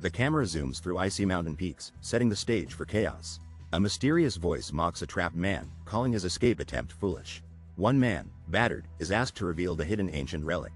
The camera zooms through icy mountain peaks, setting the stage for chaos. A mysterious voice mocks a trapped man, calling his escape attempt foolish. One man, battered, is asked to reveal the hidden ancient relic.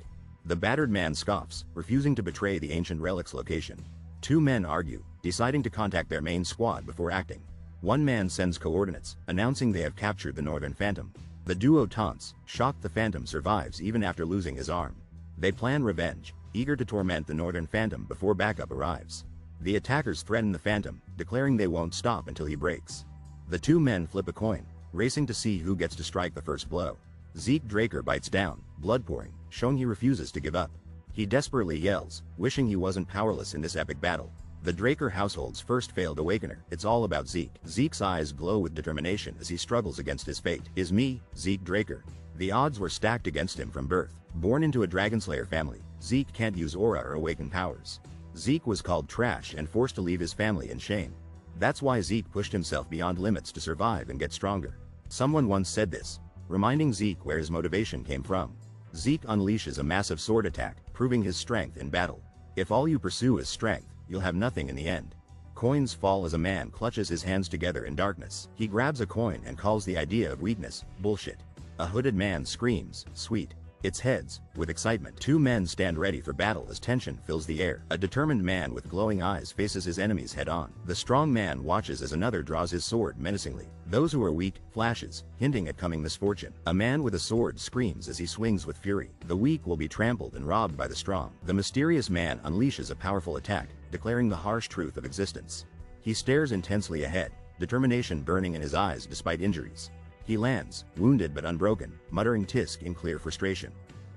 The battered man scoffs, refusing to betray the ancient relic's location. Two men argue, deciding to contact their main squad before acting. One man sends coordinates, announcing they have captured the Northern Phantom. The duo taunts, shocked the Phantom survives even after losing his arm. They plan revenge, eager to torment the Northern Phantom before backup arrives. The attackers threaten the Phantom, declaring they won't stop until he breaks. The two men flip a coin, racing to see who gets to strike the first blow. Zeke Draker bites down, blood pouring, showing he refuses to give up. He desperately yells, wishing he wasn't powerless in this epic battle. The Draker household's first failed awakener. It's all about Zeke. Zeke's eyes glow with determination as he struggles against his fate. Is me, Zeke Draker. The odds were stacked against him from birth. Born into a Dragonslayer family, Zeke can't use aura or awaken powers. Zeke was called trash and forced to leave his family in shame. That's why Zeke pushed himself beyond limits to survive and get stronger. Someone once said this, reminding Zeke where his motivation came from. Zeke unleashes a massive sword attack, proving his strength in battle. If all you pursue is strength, you'll have nothing in the end. Coins fall as a man clutches his hands together in darkness. He grabs a coin and calls the idea of weakness bullshit. A hooded man screams, sweet. It's heads, with excitement. Two men stand ready for battle as tension fills the air. A determined man with glowing eyes faces his enemies head on. The strong man watches as another draws his sword menacingly. Those who are weak, flashes, hinting at coming misfortune. A man with a sword screams as he swings with fury. The weak will be trampled and robbed by the strong. The mysterious man unleashes a powerful attack, declaring the harsh truth of existence. He stares intensely ahead, determination burning in his eyes despite injuries. He lands, wounded but unbroken, muttering tisk in clear frustration.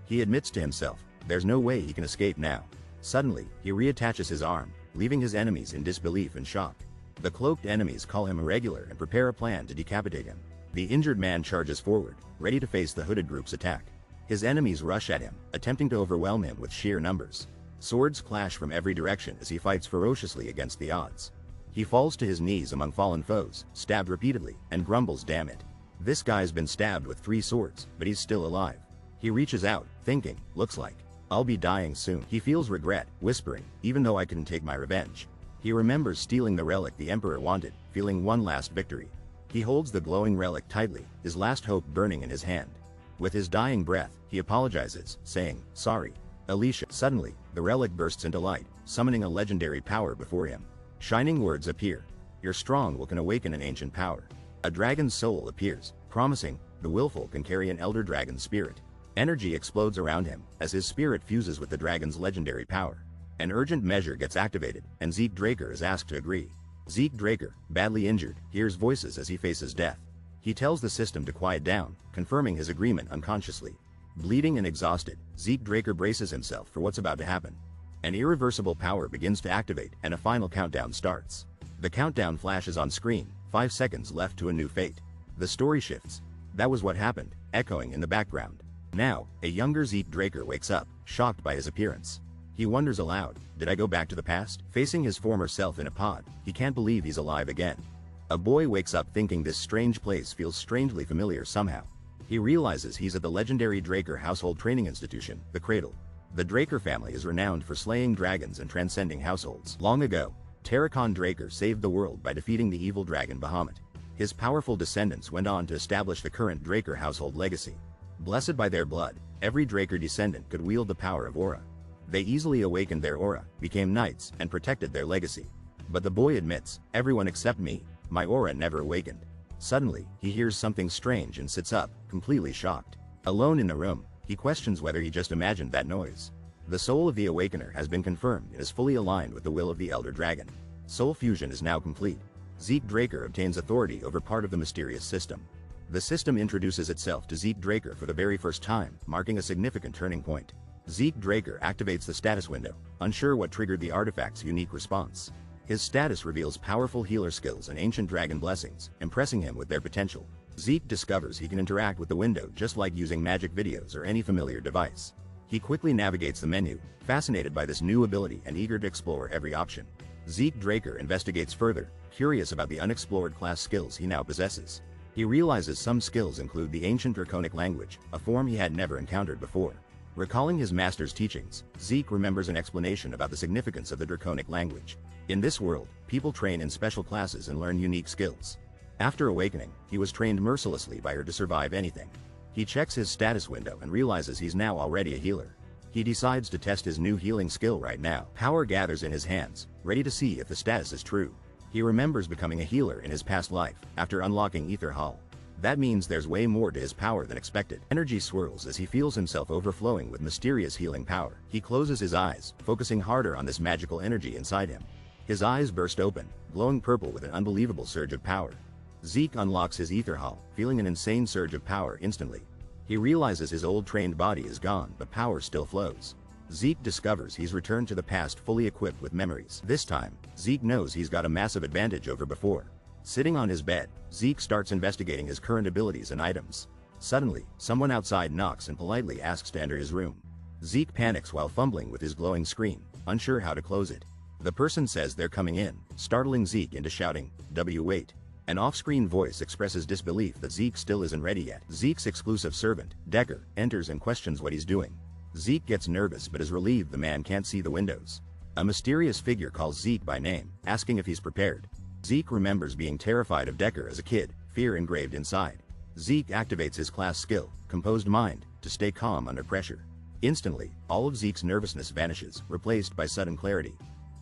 He admits to himself, there's no way he can escape now. Suddenly, he reattaches his arm, leaving his enemies in disbelief and shock. The cloaked enemies call him irregular and prepare a plan to decapitate him. The injured man charges forward, ready to face the hooded group's attack. His enemies rush at him, attempting to overwhelm him with sheer numbers. Swords clash from every direction as he fights ferociously against the odds. He falls to his knees among fallen foes, stabbed repeatedly, and grumbles, damn it. This guy's been stabbed with 3 swords, but he's still alive. He reaches out, thinking, looks like I'll be dying soon. He feels regret, whispering, even though I couldn't take my revenge. He remembers stealing the relic the Emperor wanted, feeling one last victory. He holds the glowing relic tightly, his last hope burning in his hand. With his dying breath, he apologizes, saying, sorry, Alicia. Suddenly, the relic bursts into light, summoning a legendary power before him. Shining words appear. Your strong will can awaken an ancient power. A dragon's soul appears, promising, the willful can carry an elder dragon's spirit. Energy explodes around him, as his spirit fuses with the dragon's legendary power. An urgent measure gets activated, and Zeke Draker is asked to agree. Zeke Draker, badly injured, hears voices as he faces death. He tells the system to quiet down, confirming his agreement unconsciously. Bleeding and exhausted, Zeke Draker braces himself for what's about to happen. An irreversible power begins to activate, and a final countdown starts. The countdown flashes on screen, 5 seconds left to a new fate. The story shifts. That was what happened, echoing in the background. Now, a younger Zeke Draker wakes up, shocked by his appearance. He wonders aloud, did I go back to the past? Facing his former self in a pod, he can't believe he's alive again. A boy wakes up thinking this strange place feels strangely familiar somehow. He realizes he's at the legendary Draker household training institution, the Cradle. The Draker family is renowned for slaying dragons and transcending households. Long ago, Terracon Draker saved the world by defeating the evil dragon Bahamut. His powerful descendants went on to establish the current Draker household legacy. Blessed by their blood, every Draker descendant could wield the power of aura. They easily awakened their aura, became knights, and protected their legacy. But the boy admits, everyone except me, my aura never awakened. Suddenly, he hears something strange and sits up, completely shocked. Alone in the room, he questions whether he just imagined that noise. The soul of the Awakener has been confirmed and is fully aligned with the will of the Elder Dragon. Soul fusion is now complete. Zeke Draker obtains authority over part of the mysterious system. The system introduces itself to Zeke Draker for the very first time, marking a significant turning point. Zeke Draker activates the status window, unsure what triggered the artifact's unique response. His status reveals powerful healer skills and ancient dragon blessings, impressing him with their potential. Zeke discovers he can interact with the window just like using magic videos or any familiar device. He quickly navigates the menu, fascinated by this new ability and eager to explore every option. Zeke Draker investigates further, curious about the unexplored class skills he now possesses. He realizes some skills include the ancient Draconic language, a form he had never encountered before. Recalling his master's teachings, Zeke remembers an explanation about the significance of the draconic language. In this world, people train in special classes and learn unique skills. After awakening, he was trained mercilessly by her to survive anything. He checks his status window and realizes he's now already a healer. He decides to test his new healing skill right now. Power gathers in his hands, ready to see if the status is true. He remembers becoming a healer in his past life, after unlocking Ether Hall. That means there's way more to his power than expected. Energy swirls as he feels himself overflowing with mysterious healing power. He closes his eyes, focusing harder on this magical energy inside him. His eyes burst open, glowing purple with an unbelievable surge of power. Zeke unlocks his Ether Hall, feeling an insane surge of power instantly. He realizes his old trained body is gone, but power still flows. Zeke discovers he's returned to the past fully equipped with memories. This time, Zeke knows he's got a massive advantage over before. Sitting on his bed, Zeke starts investigating his current abilities and items. Suddenly, someone outside knocks and politely asks to enter his room. Zeke panics while fumbling with his glowing screen, unsure how to close it. The person says they're coming in, startling Zeke into shouting, "Wait." An off-screen voice expresses disbelief that Zeke still isn't ready yet. Zeke's exclusive servant, Decker, enters and questions what he's doing. Zeke gets nervous but is relieved the man can't see the windows. A mysterious figure calls Zeke by name, asking if he's prepared. Zeke remembers being terrified of Decker as a kid, fear engraved inside. Zeke activates his class skill, Composed Mind, to stay calm under pressure. Instantly, all of Zeke's nervousness vanishes, replaced by sudden clarity.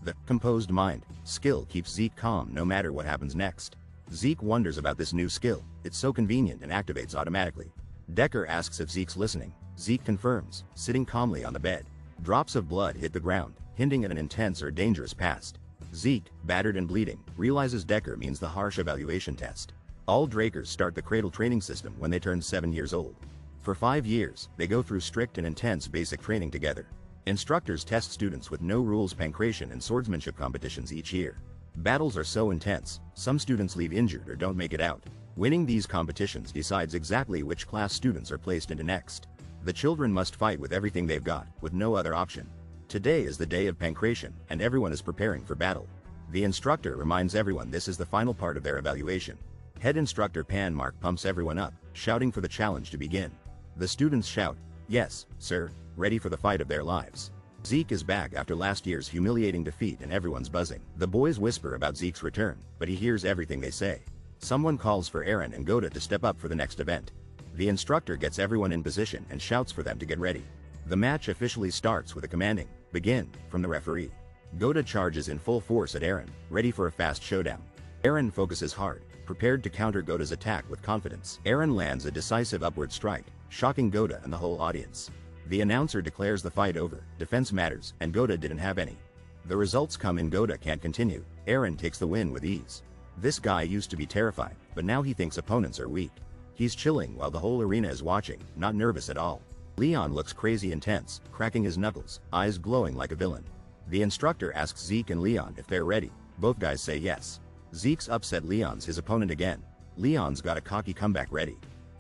The Composed Mind skill keeps Zeke calm no matter what happens next. Zeke wonders about this new skill, it's so convenient and activates automatically. Decker asks if Zeke's listening. Zeke confirms, sitting calmly on the bed. Drops of blood hit the ground, hinting at an intense or dangerous past. Zeke, battered and bleeding, realizes Decker means the harsh evaluation test. All Drakers start the cradle training system when they turn 7 years old. For 5 years, they go through strict and intense basic training together. Instructors test students with no-rules pankration and swordsmanship competitions each year. Battles are so intense, some students leave injured or don't make it out. Winning these competitions decides exactly which class students are placed into next. The children must fight with everything they've got, with no other option. Today is the day of pankration, and everyone is preparing for battle. The instructor reminds everyone this is the final part of their evaluation. Head instructor Panmark pumps everyone up, shouting for the challenge to begin. The students shout, "Yes, sir," ready for the fight of their lives. Zeke is back after last year's humiliating defeat and everyone's buzzing. The boys whisper about Zeke's return, but he hears everything they say. Someone calls for Aaron and Goda to step up for the next event. The instructor gets everyone in position and shouts for them to get ready. The match officially starts with a commanding, "Begin," from the referee. Goda charges in full force at Aaron, ready for a fast showdown. Aaron focuses hard, prepared to counter Goda's attack with confidence. Aaron lands a decisive upward strike, shocking Goda and the whole audience. The announcer declares the fight over, defense matters, and Goda didn't have any. The results come in Goda can't continue. Aaron takes the win with ease. This guy used to be terrified, but now he thinks opponents are weak. He's chilling while the whole arena is watching, not nervous at all. Leon looks crazy intense, cracking his knuckles, eyes glowing like a villain. The instructor asks Zeke and Leon if they're ready. Both guys say yes. Zeke's upset Leon's his opponent again. Leon's got a cocky comeback ready.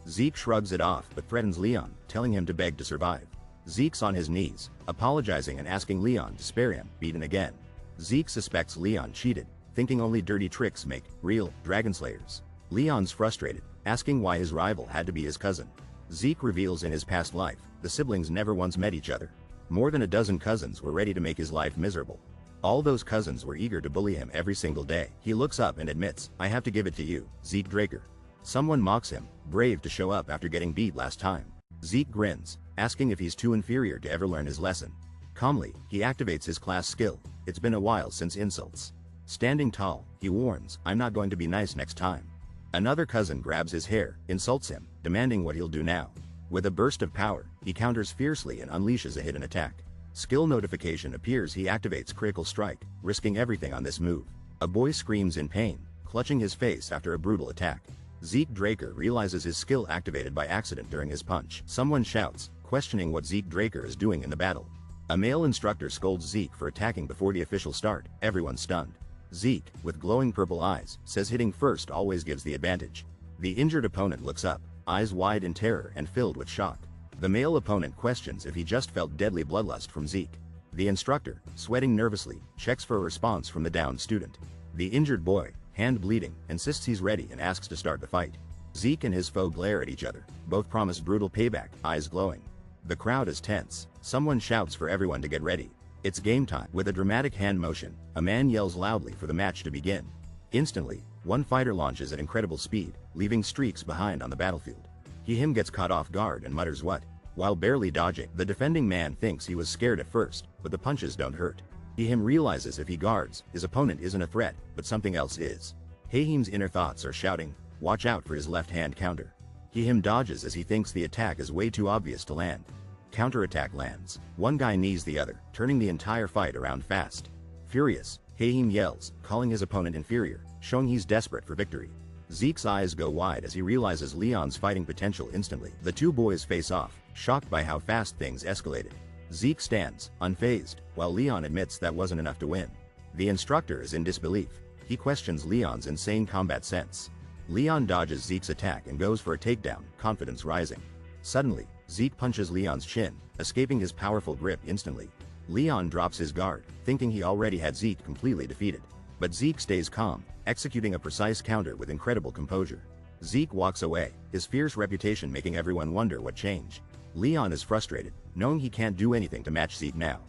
Zeke shrugs it off but threatens Leon, telling him to beg to survive. Zeke's on his knees, apologizing and asking Leon to spare him, beaten again. Zeke suspects Leon cheated, thinking only dirty tricks make real dragon slayers. Leon's frustrated, asking why his rival had to be his cousin. Zeke reveals in his past life, the siblings never once met each other. More than a dozen cousins were ready to make his life miserable. All those cousins were eager to bully him every single day. He looks up and admits, "I have to give it to you, Zeke Draker." Someone mocks him, brave to show up after getting beat last time. Zeke grins, asking if he's too inferior to ever learn his lesson. Calmly, he activates his class skill. It's been a while since insults. Standing tall, he warns, "I'm not going to be nice next time." Another cousin grabs his hair, insults him, demanding what he'll do now. With a burst of power, he counters fiercely and unleashes a hidden attack. Skill notification appears. He activates Critical Strike, risking everything on this move. A boy screams in pain, clutching his face after a brutal attack. Zeke Draker realizes his skill activated by accident during his punch. Someone shouts, questioning what Zeke Draker is doing in the battle. A male instructor scolds Zeke for attacking before the official start. Everyone's stunned. Zeke, with glowing purple eyes, says hitting first always gives the advantage. The injured opponent looks up, eyes wide in terror and filled with shock. The male opponent questions if he just felt deadly bloodlust from Zeke. The instructor, sweating nervously, checks for a response from the downed student. The injured boy, hand bleeding, insists he's ready and asks to start the fight. Zeke and his foe glare at each other. Both promise brutal payback, eyes glowing. The crowd is tense. Someone shouts for everyone to get ready. It's game time. With a dramatic hand motion, a man yells loudly for the match to begin. Instantly, one fighter launches at incredible speed, leaving streaks behind on the battlefield. Him gets caught off guard and mutters what? While barely dodging, the defending man thinks he was scared at first, but the punches don't hurt. Him realizes if he guards, his opponent isn't a threat, but something else is. Him's inner thoughts are shouting, watch out for his left-hand counter. Him dodges as he thinks the attack is way too obvious to land. Counterattack lands. One guy knees the other, turning the entire fight around fast. Furious, Him yells, calling his opponent inferior, showing he's desperate for victory. Zeke's eyes go wide as he realizes Leon's fighting potential instantly. The two boys face off, shocked by how fast things escalated. Zeke stands, unfazed, while Leon admits that wasn't enough to win. The instructor is in disbelief. He questions Leon's insane combat sense. Leon dodges Zeke's attack and goes for a takedown, confidence rising. Suddenly, Zeke punches Leon's chin, escaping his powerful grip instantly. Leon drops his guard, thinking he already had Zeke completely defeated. But Zeke stays calm, executing a precise counter with incredible composure. Zeke walks away, his fierce reputation making everyone wonder what changed. Leon is frustrated, knowing he can't do anything to match Zeke now.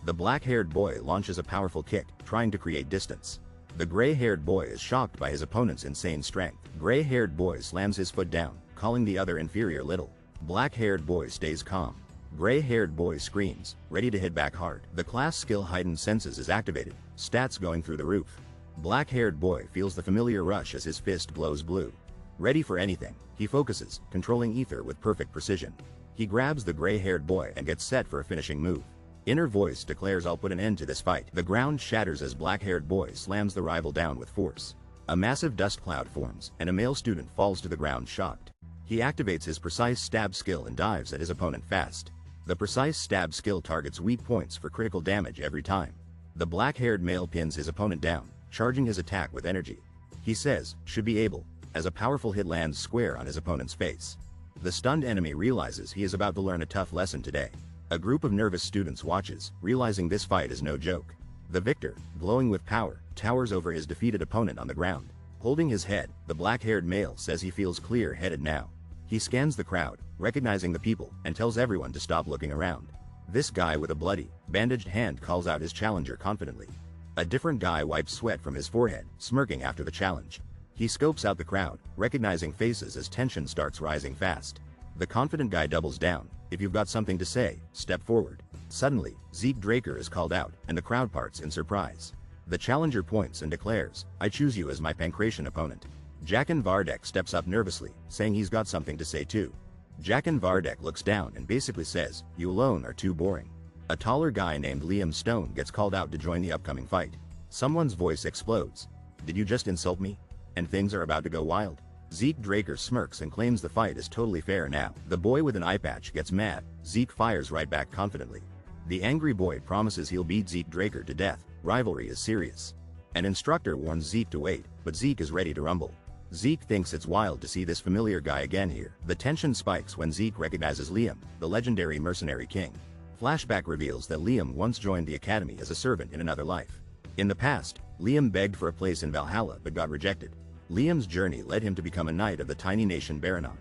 The black-haired boy launches a powerful kick, trying to create distance. The gray-haired boy is shocked by his opponent's insane strength. Gray-haired boy slams his foot down, calling the other inferior little. Black-haired boy stays calm. Gray-haired boy screams, ready to hit back hard. The class skill heightened senses is activated, stats going through the roof. Black-haired boy feels the familiar rush as his fist glows blue. Ready for anything, he focuses, controlling ether with perfect precision. He grabs the gray-haired boy and gets set for a finishing move. Inner voice declares I'll put an end to this fight. The ground shatters as black-haired boy slams the rival down with force. A massive dust cloud forms, and a male student falls to the ground shocked. He activates his precise stab skill and dives at his opponent fast. The precise stab skill targets weak points for critical damage every time. The black-haired male pins his opponent down, charging his attack with energy. He says, should be able, as a powerful hit lands square on his opponent's face. The stunned enemy realizes he is about to learn a tough lesson today. A group of nervous students watches, realizing this fight is no joke. The victor, glowing with power, towers over his defeated opponent on the ground. Holding his head, the black-haired male says he feels clear-headed now. He scans the crowd, recognizing the people, and tells everyone to stop looking around. This guy with a bloody, bandaged hand calls out his challenger confidently. A different guy wipes sweat from his forehead, smirking after the challenge. He scopes out the crowd, recognizing faces as tension starts rising fast. The confident guy doubles down. If you've got something to say, step forward. Suddenly, Zeke Draker is called out, and the crowd parts in surprise. The challenger points and declares, I choose you as my Pancration opponent. Jackin Vardek steps up nervously, saying he's got something to say too. Jackin Vardek looks down and basically says, you alone are too boring. A taller guy named Liam Stone gets called out to join the upcoming fight. Someone's voice explodes. Did you just insult me? And things are about to go wild. Zeke Draker smirks and claims the fight is totally fair now. The boy with an eye patch gets mad. Zeke fires right back confidently. The angry boy promises he'll beat Zeke Draker to death. Rivalry is serious. An instructor warns Zeke to wait, but Zeke is ready to rumble. Zeke thinks it's wild to see this familiar guy again here. The tension spikes when Zeke recognizes Liam, the legendary mercenary king. Flashback reveals that Liam once joined the academy as a servant in another life. In the past, Liam begged for a place in Valhalla but got rejected. Liam's journey led him to become a knight of the tiny nation Baranon.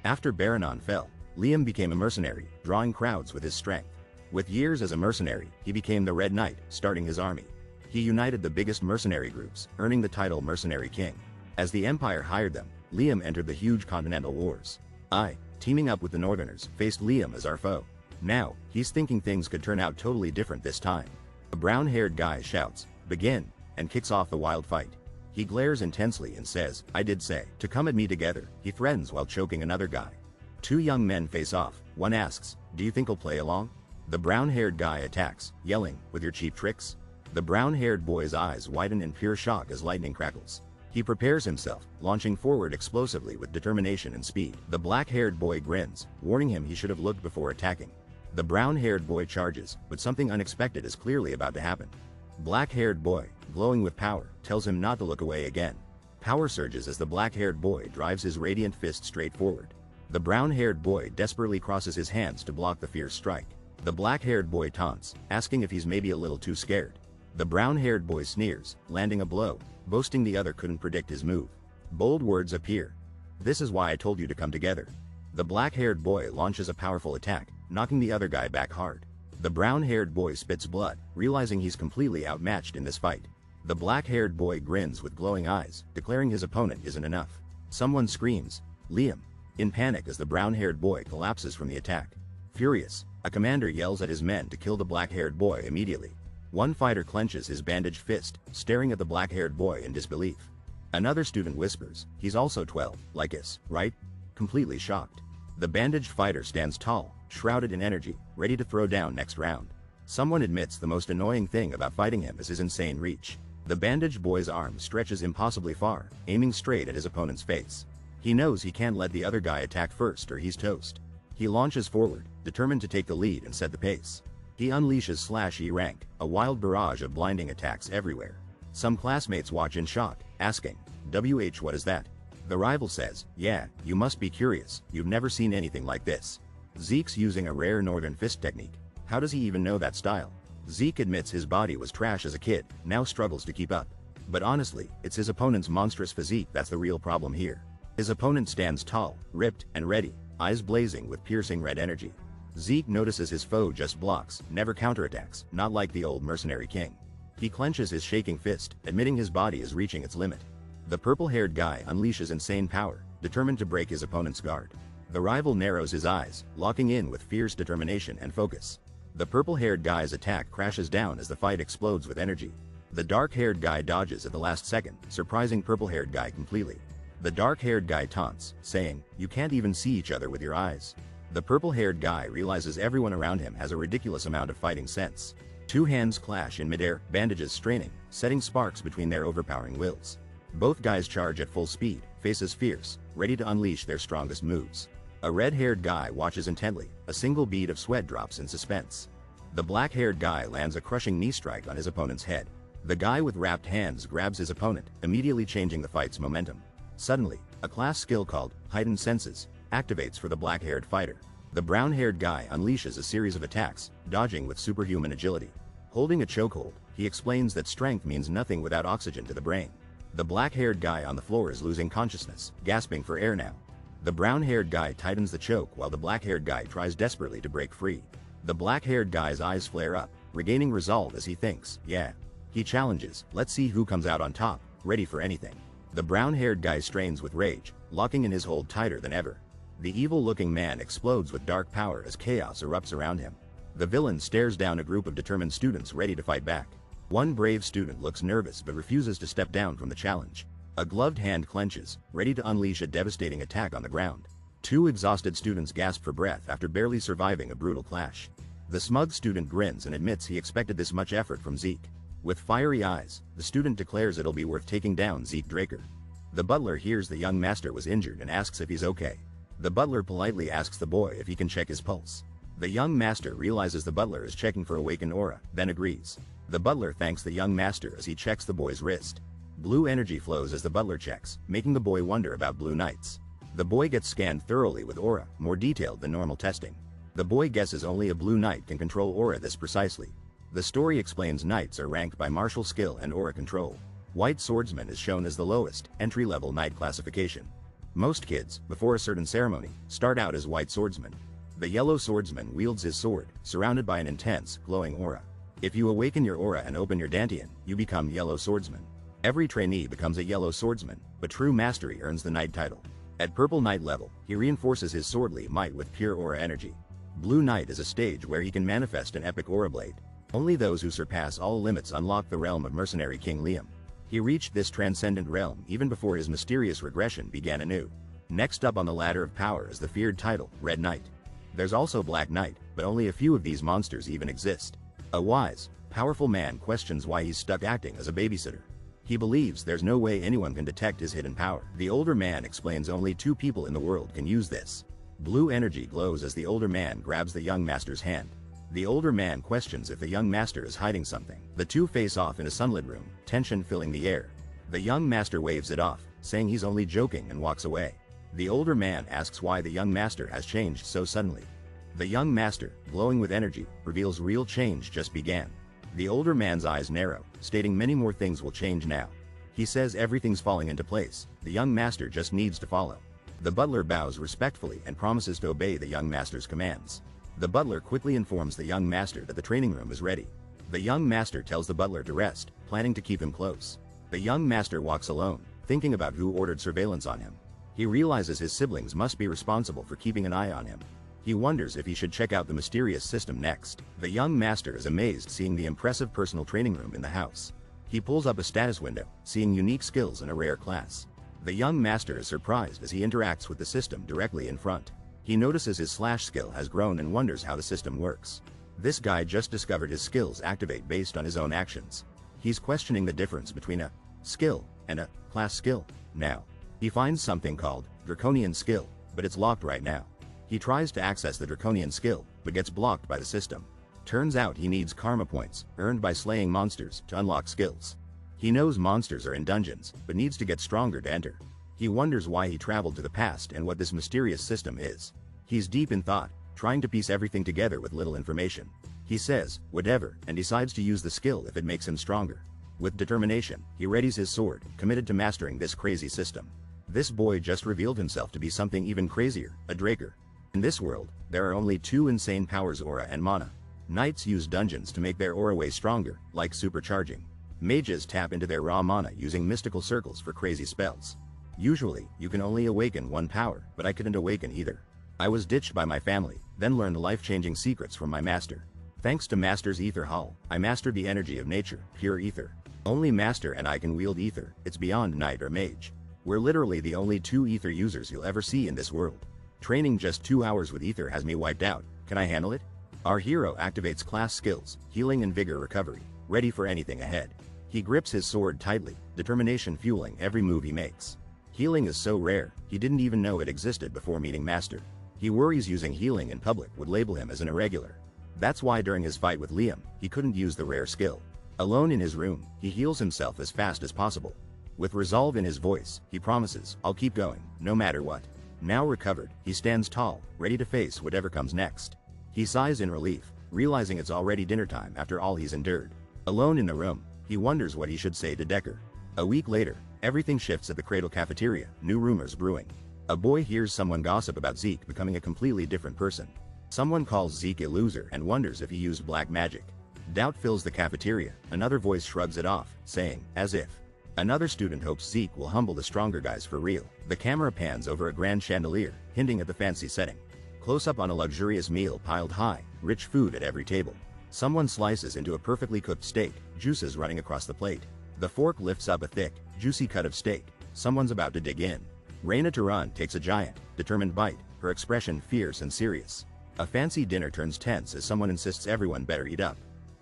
After Baranon fell, Liam became a mercenary, drawing crowds with his strength. With years as a mercenary, he became the Red Knight, starting his army. He united the biggest mercenary groups, earning the title Mercenary King. As the Empire hired them, Liam entered the huge continental wars. Teaming up with the Northerners, faced Liam as our foe. Now, he's thinking things could turn out totally different this time. A brown-haired guy shouts, begin, and kicks off the wild fight. He glares intensely and says, I did say, to come at me together. He threatens while choking another guy. Two young men face off. One asks, do you think he'll play along? The brown-haired guy attacks, yelling, with your cheap tricks? The brown-haired boy's eyes widen in pure shock as lightning crackles. He prepares himself, launching forward explosively with determination and speed. The black-haired boy grins, warning him he should have looked before attacking. The brown-haired boy charges, but something unexpected is clearly about to happen. Black-haired boy, glowing with power, tells him not to look away again. Power surges as the black-haired boy drives his radiant fist straight forward. The brown-haired boy desperately crosses his hands to block the fierce strike. The black-haired boy taunts, asking if he's maybe a little too scared. The brown-haired boy sneers, landing a blow, boasting the other couldn't predict his move. Bold words appear. This is why I told you to come together. The black-haired boy launches a powerful attack, knocking the other guy back hard. The brown-haired boy spits blood, realizing he's completely outmatched in this fight. The black-haired boy grins with glowing eyes, declaring his opponent isn't enough. Someone screams, "Liam!" in panic as the brown-haired boy collapses from the attack. Furious, a commander yells at his men to kill the black-haired boy immediately. One fighter clenches his bandaged fist, staring at the black-haired boy in disbelief. Another student whispers, "He's also 12, like us, right?" completely shocked. The bandaged fighter stands tall, shrouded in energy, ready to throw down next round. Someone admits the most annoying thing about fighting him is his insane reach. The bandaged boy's arm stretches impossibly far, aiming straight at his opponent's face. He knows he can't let the other guy attack first or he's toast. He launches forward, determined to take the lead and set the pace. He unleashes /E rank, a wild barrage of blinding attacks everywhere. Some classmates watch in shock, asking, "WH, what is that?" The rival says, "Yeah, you must be curious, you've never seen anything like this." Zeke's using a rare northern fist technique. How does he even know that style? Zeke admits his body was trash as a kid, now struggles to keep up. But honestly, it's his opponent's monstrous physique that's the real problem here. His opponent stands tall, ripped, and ready, eyes blazing with piercing red energy. Zeke notices his foe just blocks, never counterattacks, not like the old mercenary king. He clenches his shaking fist, admitting his body is reaching its limit. The purple-haired guy unleashes insane power, determined to break his opponent's guard. The rival narrows his eyes, locking in with fierce determination and focus. The purple-haired guy's attack crashes down as the fight explodes with energy. The dark-haired guy dodges at the last second, surprising purple-haired guy completely. The dark-haired guy taunts, saying, "You can't even see each other with your eyes." The purple-haired guy realizes everyone around him has a ridiculous amount of fighting sense. Two hands clash in midair, bandages straining, setting sparks between their overpowering wills. Both guys charge at full speed, faces fierce, ready to unleash their strongest moves. A red-haired guy watches intently, a single bead of sweat drops in suspense. The black-haired guy lands a crushing knee strike on his opponent's head. The guy with wrapped hands grabs his opponent, immediately changing the fight's momentum. Suddenly, a class skill called Heightened Senses activates for the black-haired fighter. The brown-haired guy unleashes a series of attacks, dodging with superhuman agility. Holding a chokehold, he explains that strength means nothing without oxygen to the brain. The black-haired guy on the floor is losing consciousness, gasping for air now. The brown-haired guy tightens the choke while the black-haired guy tries desperately to break free. The black-haired guy's eyes flare up, regaining resolve as he thinks, "Yeah." He challenges, "Let's see who comes out on top, ready for anything." The brown-haired guy strains with rage, locking in his hold tighter than ever. The evil-looking man explodes with dark power as chaos erupts around him. The villain stares down a group of determined students ready to fight back. One brave student looks nervous but refuses to step down from the challenge. A gloved hand clenches, ready to unleash a devastating attack on the ground. Two exhausted students gasp for breath after barely surviving a brutal clash. The smug student grins and admits he expected this much effort from Zeke. With fiery eyes, the student declares it'll be worth taking down Zeke Draker. The butler hears the young master was injured and asks if he's okay. The butler politely asks the boy if he can check his pulse. The young master realizes the butler is checking for awakened aura, then agrees. The butler thanks the young master as he checks the boy's wrist. Blue energy flows as the butler checks, making the boy wonder about blue knights. The boy gets scanned thoroughly with aura, more detailed than normal testing. The boy guesses only a blue knight can control aura this precisely. The story explains knights are ranked by martial skill and aura control. White swordsman is shown as the lowest, entry-level knight classification. Most kids, before a certain ceremony, start out as white swordsman. The yellow swordsman wields his sword, surrounded by an intense, glowing aura. If you awaken your aura and open your dantian, you become yellow swordsman. Every trainee becomes a yellow swordsman, but true mastery earns the knight title. At purple knight level, he reinforces his swordly might with pure aura energy. Blue knight is a stage where he can manifest an epic aura blade. Only those who surpass all limits unlock the realm of mercenary King Liam. He reached this transcendent realm even before his mysterious regression began anew. Next up on the ladder of power is the feared title, Red Knight. There's also Black Knight, but only a few of these monsters even exist. A wise, powerful man questions why he's stuck acting as a babysitter. He believes there's no way anyone can detect his hidden power. The older man explains only 2 people in the world can use this. Blue energy glows as the older man grabs the young master's hand. The older man questions if the young master is hiding something. The two face off in a sunlit room, tension filling the air. The young master waves it off, saying he's only joking and walks away. The older man asks why the young master has changed so suddenly. The young master, glowing with energy, reveals real change just began. The older man's eyes narrow, stating many more things will change now. He says everything's falling into place, the young master just needs to follow. The butler bows respectfully and promises to obey the young master's commands. The butler quickly informs the young master that the training room is ready. The young master tells the butler to rest, planning to keep him close. The young master walks alone, thinking about who ordered surveillance on him. He realizes his siblings must be responsible for keeping an eye on him. He wonders if he should check out the mysterious system next. The young master is amazed seeing the impressive personal training room in the house. He pulls up a status window, seeing unique skills in a rare class. The young master is surprised as he interacts with the system directly in front. He notices his slash skill has grown and wonders how the system works. This guy just discovered his skills activate based on his own actions. He's questioning the difference between a skill and a class skill. Now, he finds something called draconian skill, but it's locked right now. He tries to access the draconian skill, but gets blocked by the system. Turns out he needs karma points, earned by slaying monsters, to unlock skills. He knows monsters are in dungeons, but needs to get stronger to enter. He wonders why he traveled to the past and what this mysterious system is. He's deep in thought, trying to piece everything together with little information. He says, whatever, and decides to use the skill if it makes him stronger. With determination, he readies his sword, committed to mastering this crazy system. This boy just revealed himself to be something even crazier, a Draker. In this world, there are only two insane powers: aura and mana. Knights use dungeons to make their aura way stronger, like supercharging. Mages tap into their raw mana using mystical circles for crazy spells. Usually, you can only awaken one power, but I couldn't awaken either. I was ditched by my family, then learned life-changing secrets from my master. Thanks to Master's Ether Hall, I mastered the energy of nature, pure ether. Only Master and I can wield ether, it's beyond knight or mage. We're literally the only two ether users you'll ever see in this world. Training just 2 hours with ether has me wiped out, can I handle it? Our hero activates class skills, healing and vigor recovery, ready for anything ahead. He grips his sword tightly, determination fueling every move he makes. Healing is so rare, he didn't even know it existed before meeting Master. He worries using healing in public would label him as an irregular. That's why during his fight with Liam, he couldn't use the rare skill. Alone in his room, he heals himself as fast as possible. With resolve in his voice, he promises, I'll keep going, no matter what. Now recovered, he stands tall, ready to face whatever comes next. He sighs in relief, realizing it's already dinner time after all he's endured. Alone in the room, he wonders what he should say to Decker. A week later, everything shifts at the Cradle cafeteria, new rumors brewing. A boy hears someone gossip about Zeke becoming a completely different person. Someone calls Zeke a loser and wonders if he used black magic. Doubt fills the cafeteria, another voice shrugs it off, saying, as if. Another student hopes Zeke will humble the stronger guys for real. The camera pans over a grand chandelier, hinting at the fancy setting. Close up on a luxurious meal piled high, rich food at every table. Someone slices into a perfectly cooked steak, juices running across the plate. The fork lifts up a thick, juicy cut of steak. Someone's about to dig in. Raina Turan takes a giant, determined bite, her expression fierce and serious. A fancy dinner turns tense as someone insists everyone better eat up.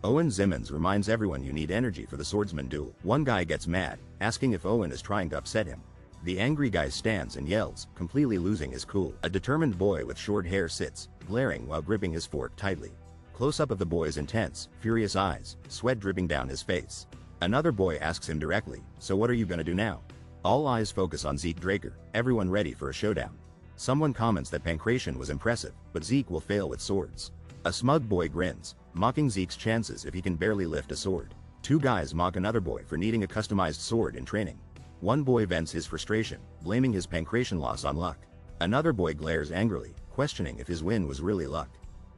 Owen Zimmons reminds everyone you need energy for the swordsman duel. One guy gets mad, asking if Owen is trying to upset him. The angry guy stands and yells, completely losing his cool. A determined boy with short hair sits, glaring while gripping his fork tightly. Close-up of the boy's intense, furious eyes, sweat dripping down his face. Another boy asks him directly, so what are you gonna do now? All eyes focus on Zeke Draker, everyone ready for a showdown. Someone comments that pancration was impressive, but Zeke will fail with swords. A smug boy grins, mocking Zeke's chances if he can barely lift a sword. Two guys mock another boy for needing a customized sword in training. One boy vents his frustration, blaming his pancration loss on luck. Another boy glares angrily, questioning if his win was really luck.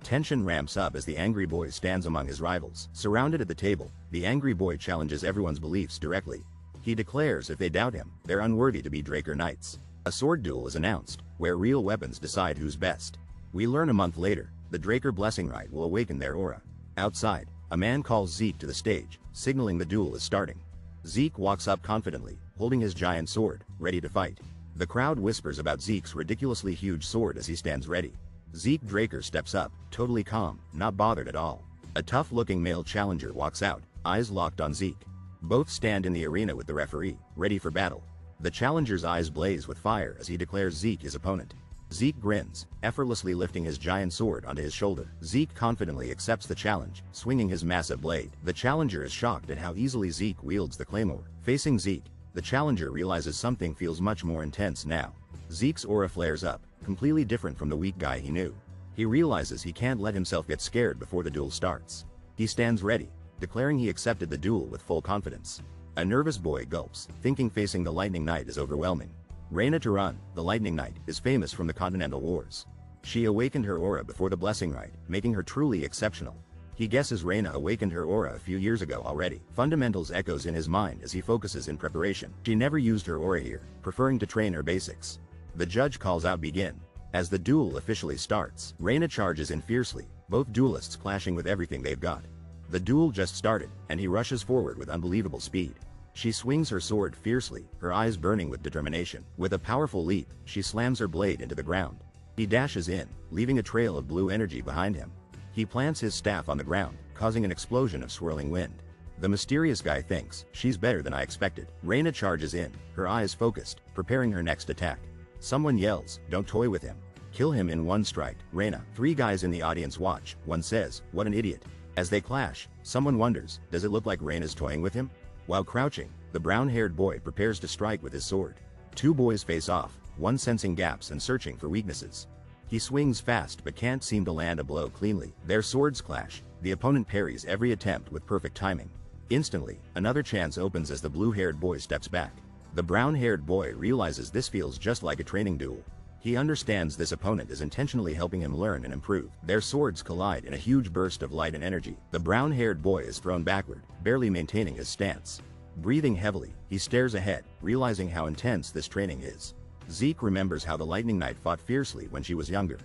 Tension ramps up as the angry boy stands among his rivals. Surrounded at the table, the angry boy challenges everyone's beliefs directly. He declares if they doubt him, they're unworthy to be Draker Knights. A sword duel is announced, where real weapons decide who's best. We learn a month later, the Draker blessing rite will awaken their aura. Outside, a man calls Zeke to the stage, signaling the duel is starting. Zeke walks up confidently, holding his giant sword, ready to fight. The crowd whispers about Zeke's ridiculously huge sword as he stands ready. Zeke Draker steps up, totally calm, not bothered at all. A tough-looking male challenger walks out, eyes locked on Zeke. Both stand in the arena with the referee, ready for battle. The challenger's eyes blaze with fire as he declares Zeke his opponent. Zeke grins, effortlessly lifting his giant sword onto his shoulder. Zeke confidently accepts the challenge, swinging his massive blade. The challenger is shocked at how easily Zeke wields the claymore. Facing Zeke, the challenger realizes something feels much more intense now. Zeke's aura flares up, completely different from the weak guy he knew. He realizes he can't let himself get scared before the duel starts. He stands ready, declaring he accepted the duel with full confidence. A nervous boy gulps, thinking facing the Lightning Knight is overwhelming. Raina Turan, the Lightning Knight, is famous from the Continental Wars. She awakened her aura before the blessing rite, making her truly exceptional. He guesses Reina awakened her aura a few years ago already. Fundamentals echoes in his mind as he focuses in preparation. She never used her aura here, preferring to train her basics. The judge calls out begin. As the duel officially starts, Reina charges in fiercely, both duelists clashing with everything they've got. The duel just started, and he rushes forward with unbelievable speed. She swings her sword fiercely, her eyes burning with determination. With a powerful leap, she slams her blade into the ground. He dashes in, leaving a trail of blue energy behind him. He plants his staff on the ground, causing an explosion of swirling wind. The mysterious guy thinks, she's better than I expected. Reina charges in, her eyes focused, preparing her next attack. Someone yells, don't toy with him. Kill him in one strike. Reina. 3 guys in the audience watch. One says, what an idiot. As they clash, someone wonders, does it look like Reina's toying with him? While crouching, the brown-haired boy prepares to strike with his sword. 2 boys face off, one sensing gaps and searching for weaknesses. He swings fast but can't seem to land a blow cleanly. Their swords clash. The opponent parries every attempt with perfect timing. Instantly, another chance opens as the blue-haired boy steps back. The brown-haired boy realizes this feels just like a training duel. He understands this opponent is intentionally helping him learn and improve. Their swords collide in a huge burst of light and energy. The brown-haired boy is thrown backward, barely maintaining his stance. Breathing heavily, he stares ahead, realizing how intense this training is. Zeke remembers how the Lightning Knight fought fiercely when she was younger.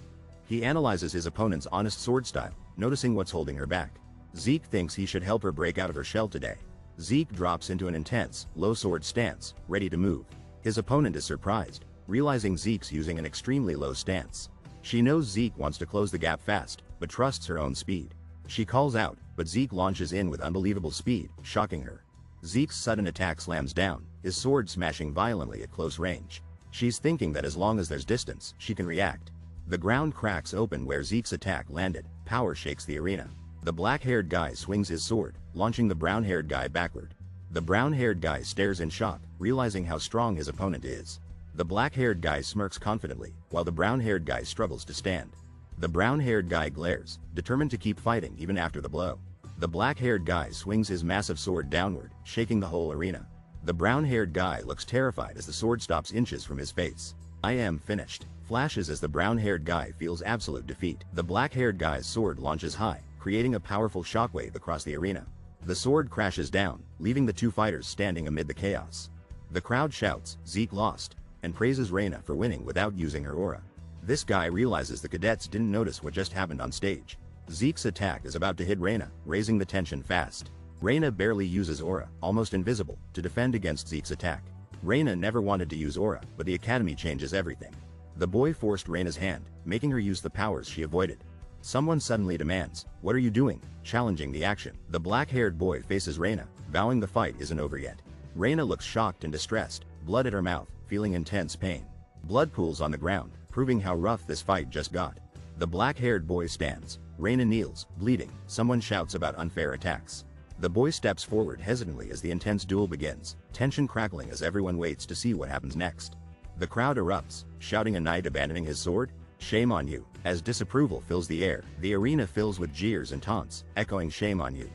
He analyzes his opponent's honest sword style, noticing what's holding her back. Zeke thinks he should help her break out of her shell today. Zeke drops into an intense, low sword stance, ready to move. His opponent is surprised, realizing Zeke's using an extremely low stance. She knows Zeke wants to close the gap fast, but trusts her own speed. She calls out, but Zeke launches in with unbelievable speed, shocking her. Zeke's sudden attack slams down, his sword smashing violently at close range. She's thinking that as long as there's distance, she can react. The ground cracks open where Zeke's attack landed, power shakes the arena. The black-haired guy swings his sword, launching the brown-haired guy backward. The brown-haired guy stares in shock, realizing how strong his opponent is. The black-haired guy smirks confidently, while the brown-haired guy struggles to stand. The brown-haired guy glares, determined to keep fighting even after the blow. The black-haired guy swings his massive sword downward, shaking the whole arena. The brown-haired guy looks terrified as the sword stops inches from his face. I am finished. Flashes as the brown-haired guy feels absolute defeat. The black-haired guy's sword launches high, creating a powerful shockwave across the arena. The sword crashes down, leaving the 2 fighters standing amid the chaos. The crowd shouts, Zeke lost, and praises Reina for winning without using her aura. This guy realizes the cadets didn't notice what just happened on stage. Zeke's attack is about to hit Reina, raising the tension fast. Reina barely uses aura, almost invisible, to defend against Zeke's attack. Reina never wanted to use aura, but the academy changes everything. The boy forced Reina's hand, making her use the powers she avoided. Someone suddenly demands, what are you doing? Challenging the action. The black-haired boy faces Reina, vowing the fight isn't over yet. Reina looks shocked and distressed, blood at her mouth, feeling intense pain. Blood pools on the ground, proving how rough this fight just got. The black-haired boy stands. Reina kneels, bleeding. Someone shouts about unfair attacks. The boy steps forward hesitantly as the intense duel begins, tension crackling as everyone waits to see what happens next. The crowd erupts, shouting a knight abandoning his sword? Shame on you. As disapproval fills the air, the arena fills with jeers and taunts, echoing shame on you.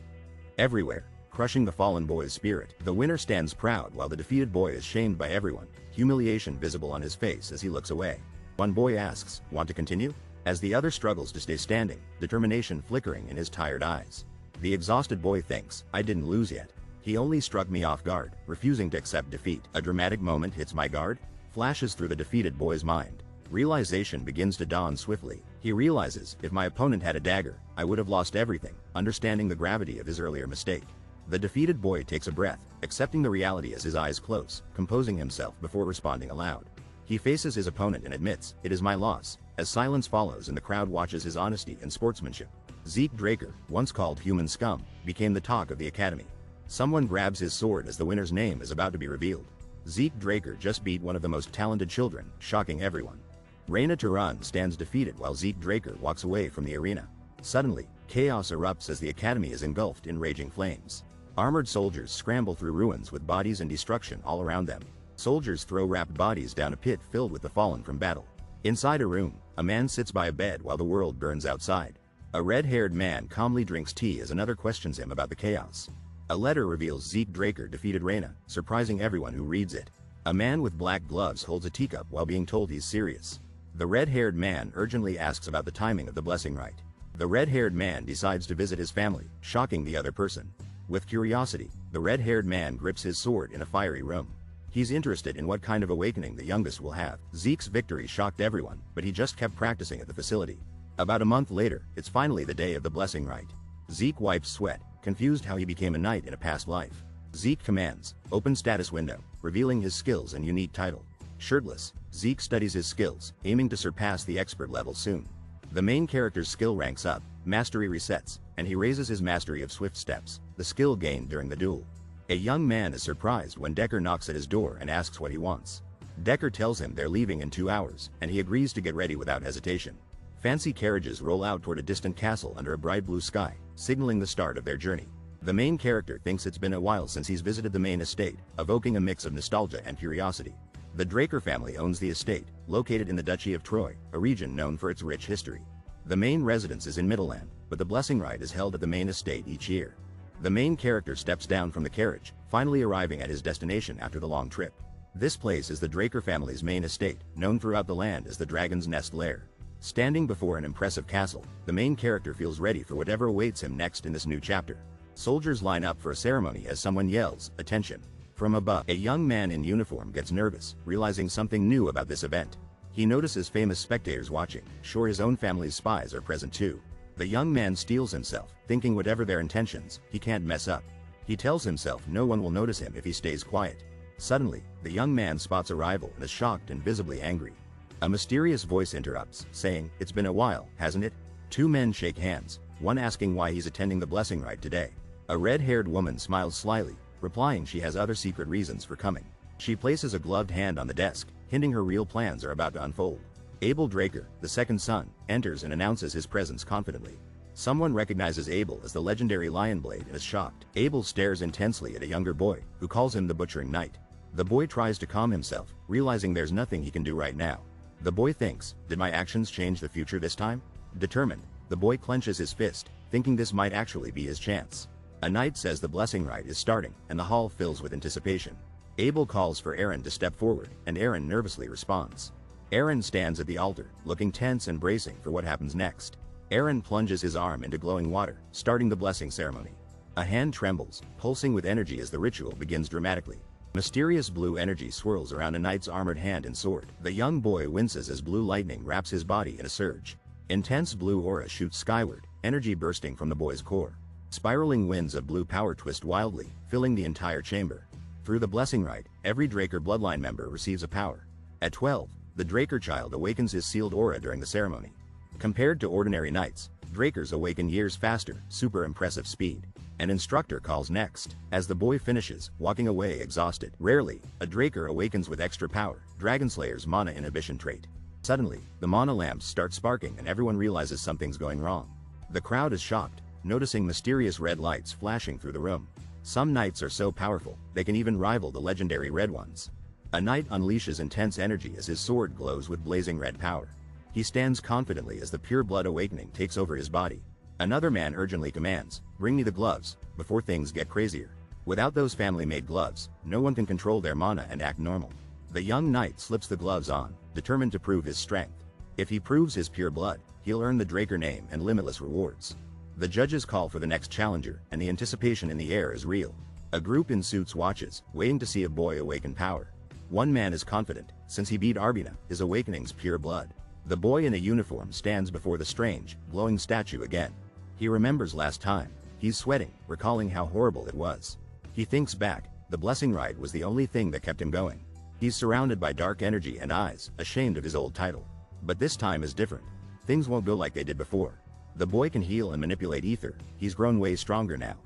Everywhere, crushing the fallen boy's spirit. The winner stands proud while the defeated boy is shamed by everyone, humiliation visible on his face as he looks away. One boy asks, want to continue? As the other struggles to stay standing, determination flickering in his tired eyes. The exhausted boy thinks, I didn't lose yet. He only struck me off guard, refusing to accept defeat. A dramatic moment hits my guard, flashes through the defeated boy's mind. Realization begins to dawn swiftly. He realizes, if my opponent had a dagger, I would have lost everything, understanding the gravity of his earlier mistake. The defeated boy takes a breath, accepting the reality as his eyes close, composing himself before responding aloud. He faces his opponent and admits, it is my loss, as silence follows and the crowd watches his honesty and sportsmanship. Zeke Draker, once called human scum, became the talk of the academy. Someone grabs his sword as the winner's name is about to be revealed. Zeke Draker just beat one of the most talented children, shocking everyone. Reina Turan stands defeated while Zeke Draker walks away from the arena. Suddenly, chaos erupts as the academy is engulfed in raging flames. Armored soldiers scramble through ruins with bodies and destruction all around them. Soldiers throw wrapped bodies down a pit filled with the fallen from battle. Inside a room, a man sits by a bed while the world burns outside. A red-haired man calmly drinks tea as another questions him about the chaos. A letter reveals Zeke Draker defeated Reina, surprising everyone who reads it. A man with black gloves holds a teacup while being told he's serious. The red-haired man urgently asks about the timing of the blessing rite. The red-haired man decides to visit his family, shocking the other person. With curiosity, the red-haired man grips his sword in a fiery room. He's interested in what kind of awakening the youngest will have. Zeke's victory shocked everyone, but he just kept practicing at the facility. About a month later, it's finally the day of the blessing rite. Zeke wipes sweat, confused how he became a knight in a past life. Zeke commands, "Open status window," revealing his skills and unique title. Shirtless, Zeke studies his skills, aiming to surpass the expert level soon. The main character's skill ranks up, mastery resets, and he raises his mastery of swift steps, the skill gained during the duel. A young man is surprised when Decker knocks at his door and asks what he wants. Decker tells him they're leaving in 2 hours, and he agrees to get ready without hesitation. Fancy carriages roll out toward a distant castle under a bright blue sky, signaling the start of their journey. The main character thinks it's been a while since he's visited the main estate, evoking a mix of nostalgia and curiosity. The Draker family owns the estate, located in the Duchy of Troy, a region known for its rich history. The main residence is in Middleland, but the blessing rite is held at the main estate each year. The main character steps down from the carriage, finally arriving at his destination after the long trip. This place is the Draker family's main estate, known throughout the land as the Dragon's Nest Lair. Standing before an impressive castle, the main character feels ready for whatever awaits him next in this new chapter. Soldiers line up for a ceremony as someone yells, "Attention!" From above, a young man in uniform gets nervous, realizing something new about this event. He notices famous spectators watching, sure his own family's spies are present too. The young man steels himself, thinking whatever their intentions, he can't mess up. He tells himself no one will notice him if he stays quiet. Suddenly, the young man spots a rival and is shocked and visibly angry. A mysterious voice interrupts, saying, "It's been a while, hasn't it?" 2 men shake hands, one asking why he's attending the blessing rite today. A red-haired woman smiles slyly, replying she has other secret reasons for coming. She places a gloved hand on the desk, hinting her real plans are about to unfold. Abel Draker, the second son, enters and announces his presence confidently. Someone recognizes Abel as the legendary Lionblade and is shocked. Abel stares intensely at a younger boy, who calls him the Butchering Knight. The boy tries to calm himself, realizing there's nothing he can do right now. The boy thinks, did my actions change the future this time? Determined, the boy clenches his fist, thinking this might actually be his chance. A knight says the blessing rite is starting, and the hall fills with anticipation. Abel calls for Aaron to step forward, and Aaron nervously responds. Aaron stands at the altar, looking tense and bracing for what happens next. Aaron plunges his arm into glowing water, starting the blessing ceremony. A hand trembles, pulsing with energy as the ritual begins dramatically. Mysterious blue energy swirls around a knight's armored hand and sword. The young boy winces as blue lightning wraps his body in a surge. Intense blue aura shoots skyward, energy bursting from the boy's core. Spiraling winds of blue power twist wildly, filling the entire chamber. Through the blessing rite, every Draker bloodline member receives a power. At 12, the Draker child awakens his sealed aura during the ceremony. Compared to ordinary knights, Drakers awaken years faster, super impressive speed. An instructor calls next, as the boy finishes, walking away exhausted. Rarely, a Draker awakens with extra power, Dragonslayer's mana inhibition trait. Suddenly, the mana lamps start sparking and everyone realizes something's going wrong. The crowd is shocked, noticing mysterious red lights flashing through the room. Some knights are so powerful, they can even rival the legendary red ones. A knight unleashes intense energy as his sword glows with blazing red power. He stands confidently as the pure blood awakening takes over his body. Another man urgently commands, "Bring me the gloves," before things get crazier. Without those family-made gloves, no one can control their mana and act normal. The young knight slips the gloves on, determined to prove his strength. If he proves his pure blood, he'll earn the Draker name and limitless rewards. The judges call for the next challenger, and the anticipation in the air is real. A group in suits watches, waiting to see a boy awaken power. One man is confident, since he beat Arbina, his awakening's pure blood. The boy in a uniform stands before the strange, glowing statue again. He remembers last time. He's sweating, recalling how horrible it was. He thinks back, the blessing rite was the only thing that kept him going. He's surrounded by dark energy and eyes, ashamed of his old title. But this time is different. Things won't go like they did before. The boy can heal and manipulate ether. He's grown way stronger now.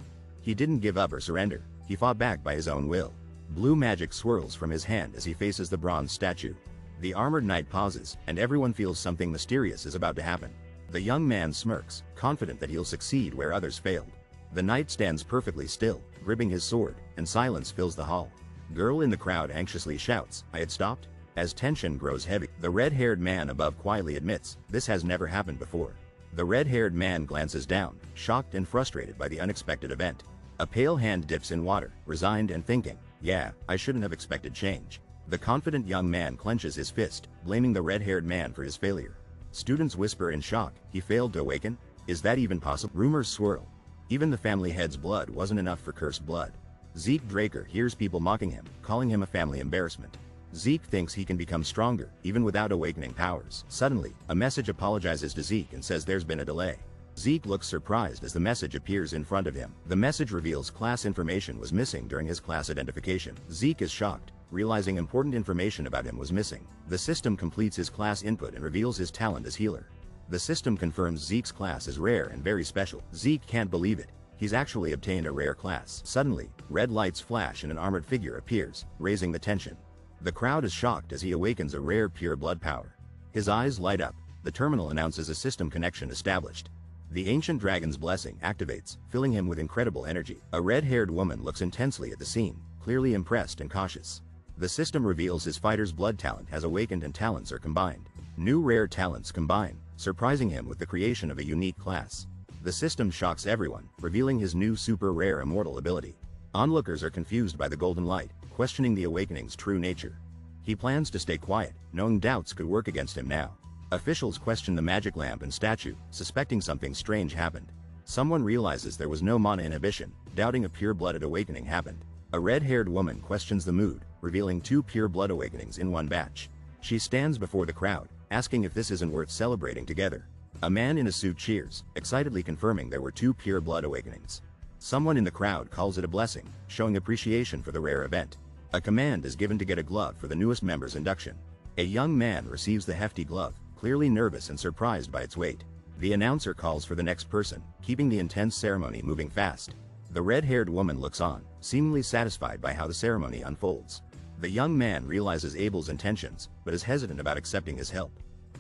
He didn't give up or surrender. He fought back by his own will. Blue magic swirls from his hand as he faces the bronze statue. The armored knight pauses, and everyone feels something mysterious is about to happen. The young man smirks, confident that he'll succeed where others failed. The knight stands perfectly still, gripping his sword, and silence fills the hall. Girl in the crowd anxiously shouts, "I had stopped?" As tension grows heavy, the red-haired man above quietly admits, "This has never happened before." The red-haired man glances down, shocked and frustrated by the unexpected event. A pale hand dips in water, resigned and thinking, "Yeah, I shouldn't have expected change." The confident young man clenches his fist, blaming the red-haired man for his failure. Students whisper in shock, he failed to awaken? Is that even possible? Rumors swirl. Even the family head's blood wasn't enough for cursed blood. Zeke Draker hears people mocking him, calling him a family embarrassment. Zeke thinks he can become stronger, even without awakening powers. Suddenly, a message apologizes to Zeke and says there's been a delay. Zeke looks surprised as the message appears in front of him. The message reveals class information was missing during his class identification. Zeke is shocked, realizing important information about him was missing. The system completes his class input and reveals his talent as healer. The system confirms Zeke's class is rare and very special. Zeke can't believe it. He's actually obtained a rare class. Suddenly, red lights flash and an armored figure appears, raising the tension. The crowd is shocked as he awakens a rare pure blood power. His eyes light up. The terminal announces a system connection established. The ancient dragon's blessing activates, filling him with incredible energy. A red-haired woman looks intensely at the scene, clearly impressed and cautious. The system reveals his fighter's blood talent has awakened and talents are combined. New rare talents combine, surprising him with the creation of a unique class. The system shocks everyone, revealing his new super rare immortal ability. Onlookers are confused by the golden light, questioning the awakening's true nature. He plans to stay quiet, knowing doubts could work against him now. Officials question the magic lamp and statue, suspecting something strange happened. Someone realizes there was no mana inhibition, doubting a pure-blooded awakening happened. A red-haired woman questions the mood, revealing 2 pure blood awakenings in one batch. She stands before the crowd, asking if this isn't worth celebrating together. A man in a suit cheers, excitedly confirming there were 2 pure blood awakenings. Someone in the crowd calls it a blessing, showing appreciation for the rare event. A command is given to get a glove for the newest member's induction. A young man receives the hefty glove, clearly nervous and surprised by its weight. The announcer calls for the next person, keeping the intense ceremony moving fast. The red-haired woman looks on, seemingly satisfied by how the ceremony unfolds. The young man realizes Abel's intentions, but is hesitant about accepting his help.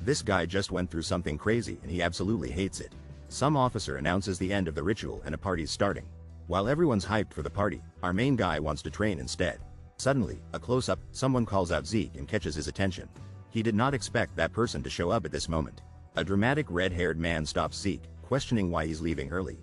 This guy just went through something crazy and he absolutely hates it. Some officer announces the end of the ritual and a party's starting. While everyone's hyped for the party, our main guy wants to train instead. Suddenly, a close-up, someone calls out Zeke and catches his attention. He did not expect that person to show up at this moment. A dramatic red-haired man stops Zeke, questioning why he's leaving early.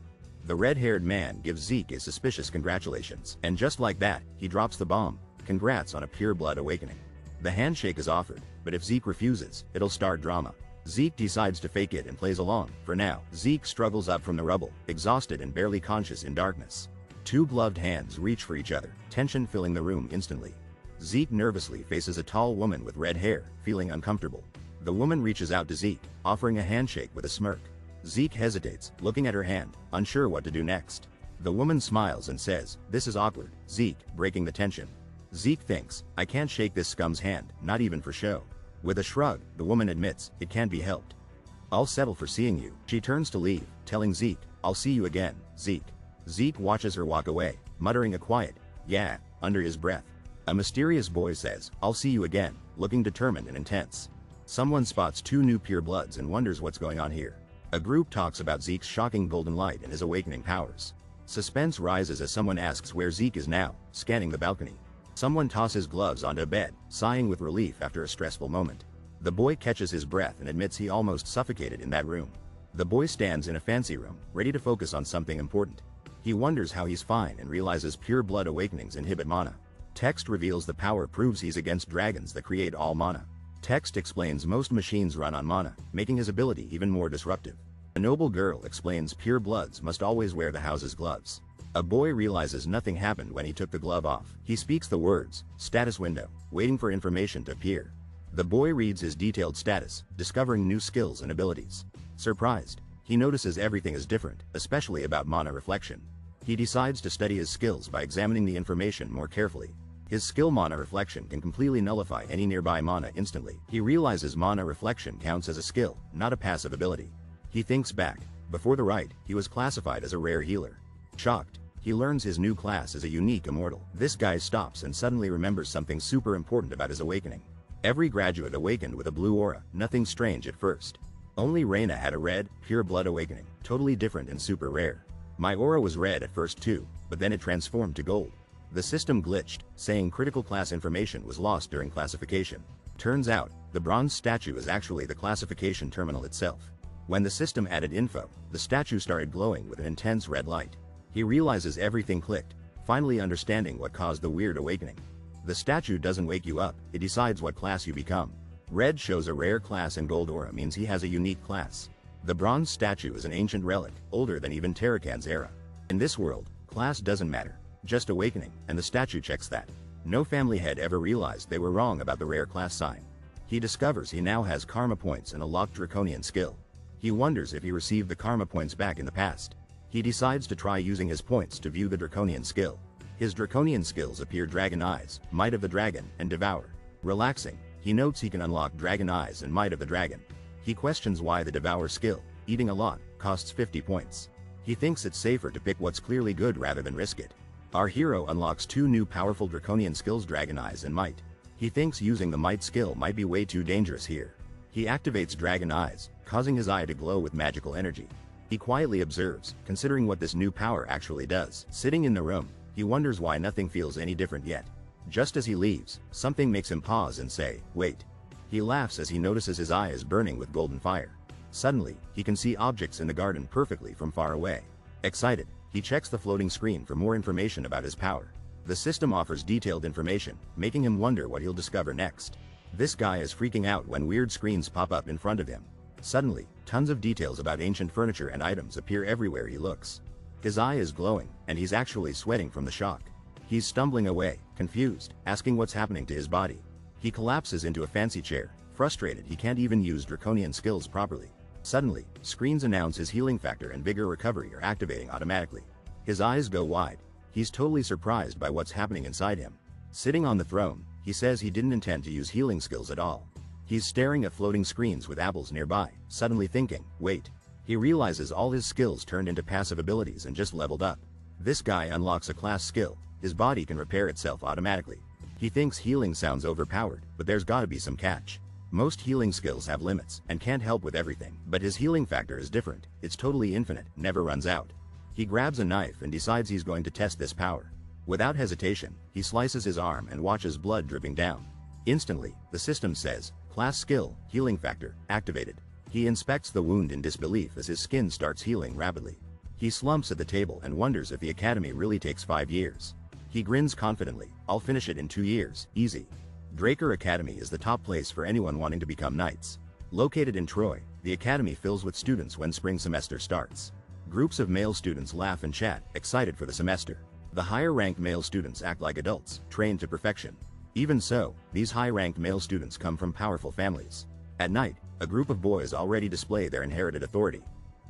The red-haired man gives Zeke a suspicious congratulations, and just like that, he drops the bomb. Congrats on a pure blood awakening. The handshake is offered, but if Zeke refuses, it'll start drama. Zeke decides to fake it and plays along. For now, Zeke struggles up from the rubble, exhausted and barely conscious in darkness. 2 gloved hands reach for each other, tension filling the room instantly. Zeke nervously faces a tall woman with red hair, feeling uncomfortable. The woman reaches out to Zeke, offering a handshake with a smirk. Zeke hesitates, looking at her hand, unsure what to do next. The woman smiles and says, "This is awkward." Zeke, breaking the tension. Zeke thinks, "I can't shake this scum's hand, not even for show." With a shrug, the woman admits, "It can't be helped. I'll settle for seeing you." She turns to leave, telling Zeke, "I'll see you again, Zeke." Zeke watches her walk away, muttering a quiet, "Yeah," under his breath. A mysterious voice says, "I'll see you again," looking determined and intense. Someone spots 2 new pure bloods and wonders what's going on here. A group talks about Zeke's shocking golden light and his awakening powers. Suspense rises as someone asks where Zeke is now, scanning the balcony. Someone tosses gloves onto a bed, sighing with relief after a stressful moment. The boy catches his breath and admits he almost suffocated in that room. The boy stands in a fancy room, ready to focus on something important. He wonders how he's fine and realizes pure blood awakenings inhibit mana. Text reveals the power proves he's against dragons that create all mana. Text explains most machines run on mana, making his ability even more disruptive. A noble girl explains pure bloods must always wear the house's gloves. A boy realizes nothing happened when he took the glove off. He speaks the words, "Status window," waiting for information to appear. The boy reads his detailed status, discovering new skills and abilities. Surprised, he notices everything is different, especially about mana reflection. He decides to study his skills by examining the information more carefully. His skill mana reflection can completely nullify any nearby mana instantly. He realizes mana reflection counts as a skill, not a passive ability. He thinks back. Before the rite, he was classified as a rare healer. Shocked, he learns his new class is a unique immortal. This guy stops and suddenly remembers something super important about his awakening. Every graduate awakened with a blue aura, nothing strange at first. Only Reina had a red, pure blood awakening, totally different and super rare. My aura was red at first too, but then it transformed to gold. The system glitched, saying critical class information was lost during classification. Turns out, the bronze statue is actually the classification terminal itself. When the system added info, the statue started glowing with an intense red light. He realizes everything clicked, finally understanding what caused the weird awakening. The statue doesn't wake you up, it decides what class you become. Red shows a rare class and gold aura means he has a unique class. The bronze statue is an ancient relic, older than even Tarakan's era. In this world, class doesn't matter, just awakening, and the statue checks that. No family head ever realized they were wrong about the rare class sign. He discovers he now has karma points and a locked draconian skill. He wonders if he received the karma points back in the past. He decides to try using his points to view the draconian skill. His draconian skills appear Dragon Eyes, Might of the Dragon, and Devour. Relaxing, he notes he can unlock Dragon Eyes and Might of the Dragon. He questions why the Devour skill, eating a lot, costs 50 points. He thinks it's safer to pick what's clearly good rather than risk it. Our hero unlocks 2 new powerful draconian skills, Dragon Eyes and Might. He thinks using the Might skill might be way too dangerous here. He activates Dragon Eyes, causing his eye to glow with magical energy. He quietly observes, considering what this new power actually does. Sitting in the room, he wonders why nothing feels any different yet. Just as he leaves, something makes him pause and say, "Wait." He laughs as he notices his eye is burning with golden fire. Suddenly, he can see objects in the garden perfectly from far away. Excited, he checks the floating screen for more information about his power. The system offers detailed information, making him wonder what he'll discover next. This guy is freaking out when weird screens pop up in front of him. Suddenly, tons of details about ancient furniture and items appear everywhere he looks. His eye is glowing, and he's actually sweating from the shock. He's stumbling away, confused, asking what's happening to his body. He collapses into a fancy chair, frustrated he can't even use draconian skills properly. Suddenly, screens announce his healing factor and vigor recovery are activating automatically. His eyes go wide. He's totally surprised by what's happening inside him. Sitting on the throne, he says he didn't intend to use healing skills at all. He's staring at floating screens with apples nearby, suddenly thinking, wait. He realizes all his skills turned into passive abilities and just leveled up. This guy unlocks a class skill. His body can repair itself automatically. He thinks healing sounds overpowered, but there's gotta be some catch. Most healing skills have limits and can't help with everything, but his healing factor is different. It's totally infinite, never runs out. He grabs a knife and decides he's going to test this power. Without hesitation, he slices his arm and watches blood dripping down. Instantly, the system says, class skill, healing factor, activated. He inspects the wound in disbelief as his skin starts healing rapidly. He slumps at the table and wonders if the academy really takes 5 years. He grins confidently, I'll finish it in 2 years, easy. Draker Academy is the top place for anyone wanting to become knights. Located in Troy, the academy fills with students when spring semester starts. Groups of male students laugh and chat, excited for the semester. The higher-ranked male students act like adults, trained to perfection. Even so, these high-ranked male students come from powerful families. At night, a group of boys already display their inherited authority.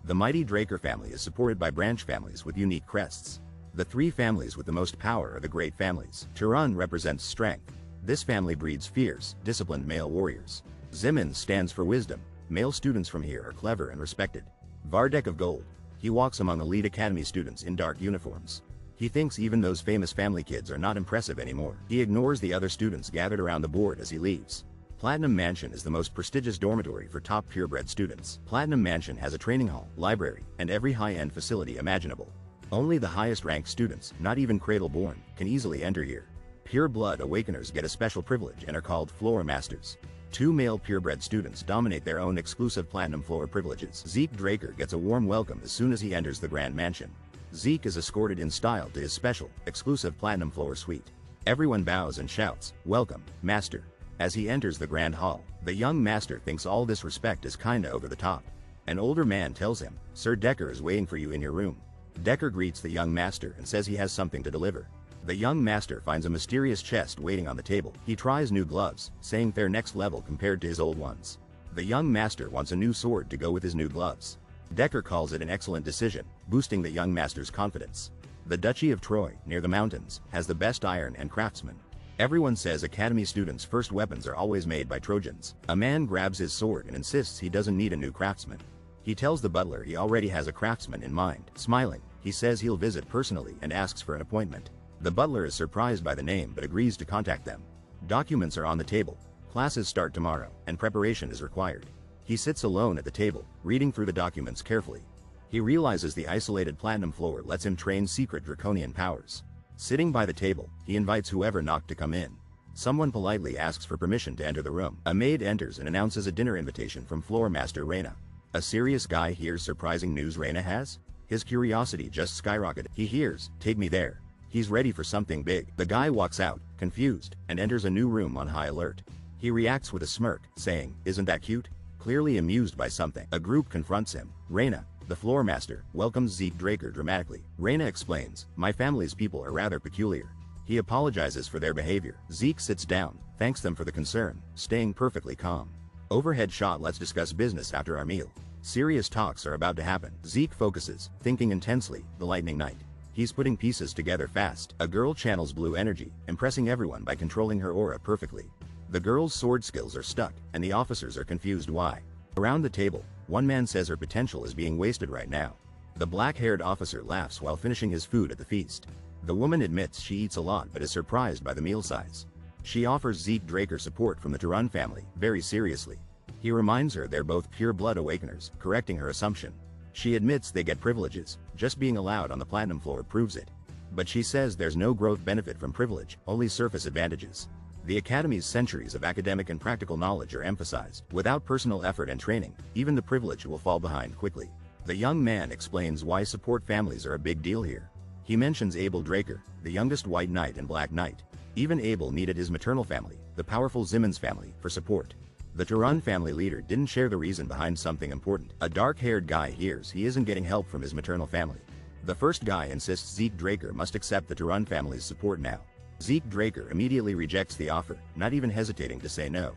The mighty Draker family is supported by branch families with unique crests. The 3 families with the most power are the great families. Turan represents strength. This family breeds fierce, disciplined male warriors. Zimin stands for wisdom. Male students from here are clever and respected. Vardek of gold. He walks among elite academy students in dark uniforms. He thinks even those famous family kids are not impressive anymore. He ignores the other students gathered around the board as he leaves. Platinum Mansion is the most prestigious dormitory for top purebred students. Platinum Mansion has a training hall, library, and every high-end facility imaginable. Only the highest-ranked students, not even cradle-born, can easily enter here. Pure blood awakeners get a special privilege and are called floor masters. 2 male purebred students dominate their own exclusive platinum floor privileges. Zeke Draker gets a warm welcome as soon as he enters the Grand Mansion. Zeke is escorted in style to his special, exclusive platinum floor suite. Everyone bows and shouts, "Welcome, Master." As he enters the Grand Hall, the young master thinks all this respect is kinda over the top. An older man tells him, "Sir Decker is waiting for you in your room." Decker greets the young master and says he has something to deliver. The young master finds a mysterious chest waiting on the table. He tries new gloves, saying they're next level compared to his old ones. The young master wants a new sword to go with his new gloves. Decker calls it an excellent decision, boosting the young master's confidence. The Duchy of Troy, near the mountains, has the best iron and craftsmen. Everyone says academy students' first weapons are always made by Trojans. A man grabs his sword and insists he doesn't need a new craftsman. He tells the butler he already has a craftsman in mind. Smiling, he says he'll visit personally and asks for an appointment. The butler is surprised by the name but agrees to contact them. Documents are on the table. Classes start tomorrow, and preparation is required. He sits alone at the table, reading through the documents carefully. He realizes the isolated platinum floor lets him train secret draconian powers. Sitting by the table, he invites whoever knocked to come in. Someone politely asks for permission to enter the room. A maid enters and announces a dinner invitation from Floor Master Reina. A serious guy hears surprising news Reina has? His curiosity just skyrocketed. He hears, "Take me there." He's ready for something big. The guy walks out, confused, and enters a new room on high alert. He reacts with a smirk, saying, "Isn't that cute?" Clearly amused by something. A group confronts him. Reina, the floor master, welcomes Zeke Draker dramatically. Reina explains, "My family's people are rather peculiar." He apologizes for their behavior. Zeke sits down, thanks them for the concern, staying perfectly calm. Overhead shot. Let's discuss business after our meal. Serious talks are about to happen. Zeke focuses, thinking intensely, the lightning night. He's putting pieces together fast. A girl channels blue energy, impressing everyone by controlling her aura perfectly. The girl's sword skills are stuck, and the officers are confused why. Around the table, one man says her potential is being wasted right now. The black-haired officer laughs while finishing his food at the feast. The woman admits she eats a lot but is surprised by the meal size. She offers Zeke Draker support from the Turan family, very seriously. He reminds her they're both pure-blood awakeners, correcting her assumption. She admits they get privileges, just being allowed on the platinum floor proves it. But she says there's no growth benefit from privilege, only surface advantages. The Academy's centuries of academic and practical knowledge are emphasized. Without personal effort and training, even the privileged will fall behind quickly. The young man explains why support families are a big deal here. He mentions Abel Draker, the youngest White Knight and Black Knight. Even Abel needed his maternal family, the powerful Zimmons family, for support. The Turan family leader didn't share the reason behind something important. A dark-haired guy hears he isn't getting help from his maternal family. The first guy insists Zeke Draker must accept the Turan family's support now. Zeke Draker immediately rejects the offer, not even hesitating to say no.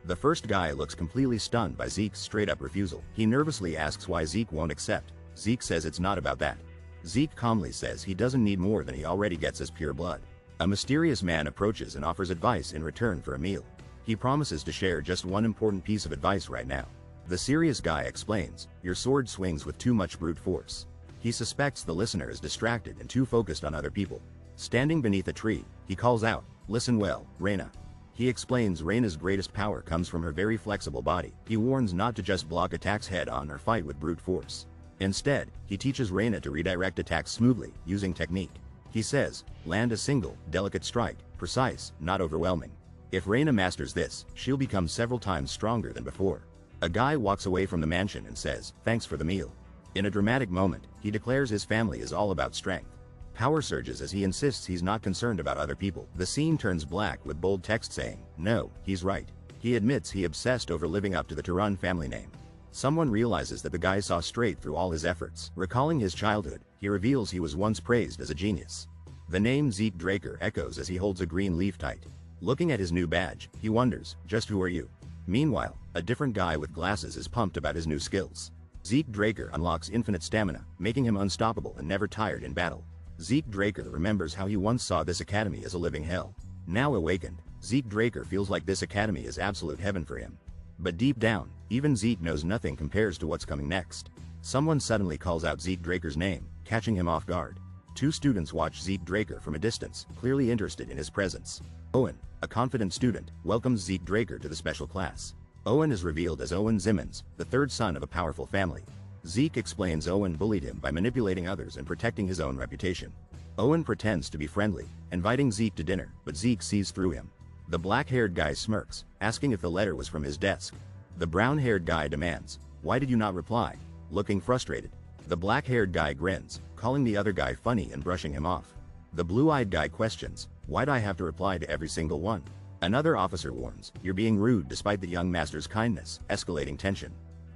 The first guy looks completely stunned by Zeke's straight-up refusal. He nervously asks why Zeke won't accept. Zeke says it's not about that. Zeke calmly says he doesn't need more than he already gets as pure blood. A mysterious man approaches and offers advice in return for a meal. He promises to share just one important piece of advice right now. The serious guy explains, "Your sword swings with too much brute force." He suspects the listener is distracted and too focused on other people. Standing beneath a tree, he calls out, "Listen well, Reina." He explains Reina's greatest power comes from her very flexible body. He warns not to just block attacks head-on or fight with brute force. Instead, he teaches Reina to redirect attacks smoothly, using technique. He says, "Land a single, delicate strike, precise, not overwhelming." If Reina masters this, she'll become several times stronger than before. A guy walks away from the mansion and says, "Thanks for the meal." In a dramatic moment, he declares his family is all about strength. Power surges as he insists he's not concerned about other people. The scene turns black with bold text saying, "No, he's right." He admits he obsessed over living up to the Turan family name. Someone realizes that the guy saw straight through all his efforts. Recalling his childhood, he reveals he was once praised as a genius. The name Zeke Draker echoes as he holds a green leaf tight. Looking at his new badge, he wonders, just who are you? Meanwhile, a different guy with glasses is pumped about his new skills. Zeke Draker unlocks infinite stamina, making him unstoppable and never tired in battle. Zeke Draker remembers how he once saw this academy as a living hell. Now awakened, Zeke Draker feels like this academy is absolute heaven for him. But deep down, even Zeke knows nothing compares to what's coming next. Someone suddenly calls out Zeke Draker's name, catching him off guard. Two students watch Zeke Draker from a distance, clearly interested in his presence. Owen, a confident student, welcomes Zeke Draker to the special class. Owen is revealed as Owen Zimmons, the third son of a powerful family. Zeke explains Owen bullied him by manipulating others and protecting his own reputation. Owen pretends to be friendly, inviting Zeke to dinner, but Zeke sees through him. The black-haired guy smirks, asking if the letter was from his desk. The brown-haired guy demands, "Why did you not reply?" Looking frustrated. The black-haired guy grins, calling the other guy funny and brushing him off. The blue-eyed guy questions, "Why'd I have to reply to every single one?" Another officer warns, "You're being rude despite the young master's kindness," escalating tension.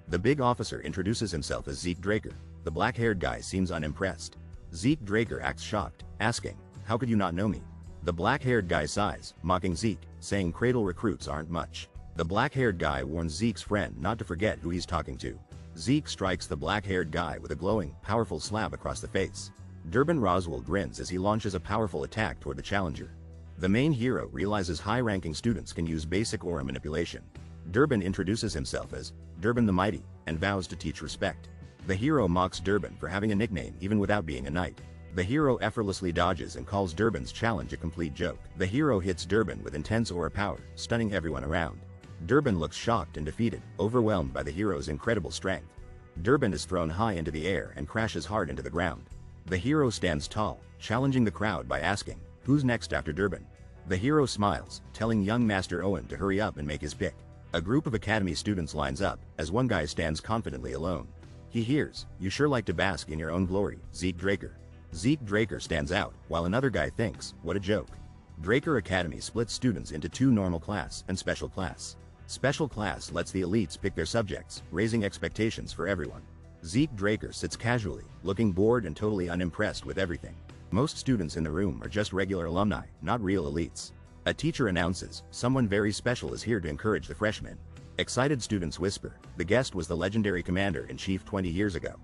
The big officer introduces himself as Zeke Draker. The black-haired guy seems unimpressed. Zeke Draker acts shocked, asking, "How could you not know me?" The black-haired guy sighs, mocking Zeke, saying cradle recruits aren't much. The black-haired guy warns Zeke's friend not to forget who he's talking to. Zeke strikes the black-haired guy with a glowing, powerful slap across the face. Durbin Roswell grins as he launches a powerful attack toward the challenger. The main hero realizes high-ranking students can use basic aura manipulation. Durbin introduces himself as Durbin the Mighty and vows to teach respect. The hero mocks Durbin for having a nickname even without being a knight. The hero effortlessly dodges and calls Durbin's challenge a complete joke. The hero hits Durbin with intense aura power, stunning everyone around. Durbin looks shocked and defeated, overwhelmed by the hero's incredible strength. Durbin is thrown high into the air and crashes hard into the ground. The hero stands tall, challenging the crowd by asking, "Who's next after Durbin?" The hero smiles, telling young Master Owen to hurry up and make his pick. A group of academy students lines up, as one guy stands confidently alone. He hears, "You sure like to bask in your own glory, Zeke Draker." Zeke Draker stands out, while another guy thinks, what a joke. Draker Academy splits students into two: normal class and special class. Special class lets the elites pick their subjects, raising expectations for everyone. Zeke Draker sits casually, looking bored and totally unimpressed with everything. Most students in the room are just regular alumni, not real elites. A teacher announces, someone very special is here to encourage the freshmen. Excited students whisper, the guest was the legendary commander-in-chief 20 years ago.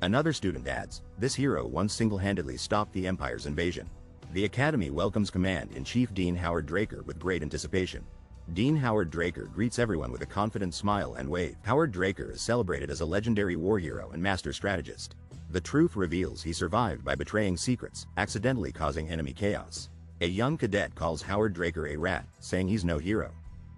Another student adds, this hero once single-handedly stopped the Empire's invasion. The Academy welcomes Command-in-Chief Dean Howard Draker with great anticipation. Dean Howard Draker greets everyone with a confident smile and wave. Howard Draker is celebrated as a legendary war hero and master strategist. The truth reveals he survived by betraying secrets, accidentally causing enemy chaos. A young cadet calls Howard Draker a rat, saying he's no hero.